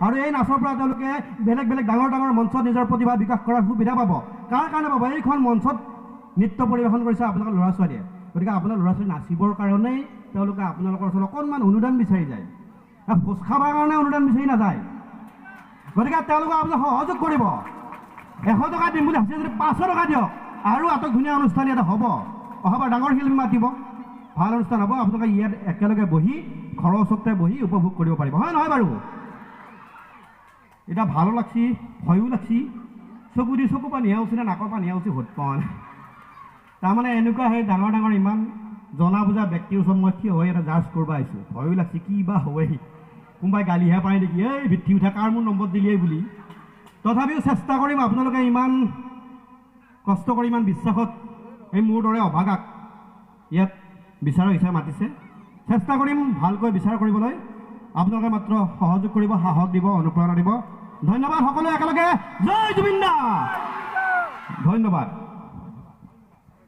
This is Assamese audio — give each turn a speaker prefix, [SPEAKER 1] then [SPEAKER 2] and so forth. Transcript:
[SPEAKER 1] আৰু এই নাচৰ পৰা তেওঁলোকে বেলেগ বেলেগ ডাঙৰ ডাঙৰ মঞ্চত নিজৰ প্ৰতিভা বিকাশ কৰাৰ সুবিধা পাব। কাৰ কাৰণে পাব? এইখন মঞ্চত নৃত্য পৰিৱেশন কৰিছে আপোনালোকৰ ল'ৰা ছোৱালীয়ে। গতিকে আপোনাৰ ল'ৰা ছোৱালী নাচিবৰ কাৰণেই তেওঁলোকে আপোনালোকৰ ওচৰত অকণমান অনুদান বিচাৰি যায়, ভোজ খাবৰ কাৰণে অনুদান বিচাৰি নাযায়। গতিকে তেওঁলোকক আপোনাক সহযোগ কৰিব। 100 টকা দিম বুলি ভাবিছে যদি 500 টকা দিয়ক, আৰু আটক ধুনীয়া অনুষ্ঠান ইয়াতে হ'ব। অহাবাৰ ডাঙৰ শিল্পী মাতিব, ভাল অনুষ্ঠান হ'ব। আপোনালোকে ইয়াত একেলগে বহি ঘৰৰ ওচৰতে বহি উপভোগ কৰিব পাৰিব, হয় নহয় বাৰু? এতিয়া ভালো লাগছি, ভয়ো লাগছি, চকু পৰা নিয়া উচি নে নাকৰ পৰা নিয়া উচি ভোট পোৱা নাই। তাৰমানে এনেকুৱা সেই ডাঙৰ ডাঙৰ ইমান জনা বুজা ব্যক্তিৰ ওচৰত মই থিয় হৈ এটা জাজ কৰিব আহিছোঁ। ভয়ো লাগছি, কি বা হয়েই, কোনোবাই গালিহে পায় নেকি, এই ভিত্তি উঠা কাৰ মোৰ নম্বৰ দিলিয়েই বুলি। তথাপিও চেষ্টা কৰিম আপোনালোকে ইমান কষ্ট কৰি ইমান বিশ্বাসত এই মোৰ দৰে অভাগাক ইয়াত বিচাৰক হিচাপে মাতিছে, চেষ্টা কৰিম ভালকৈ বিচাৰ কৰিবলৈ। আপোনালোকে মাত্ৰ সহযোগ কৰিব, সাহস দিব, অনুপ্ৰেৰণা দিব। ধন্যবাদ সকলোৱে একেলগে। জয় জুবিন দা। ধন্যবাদ।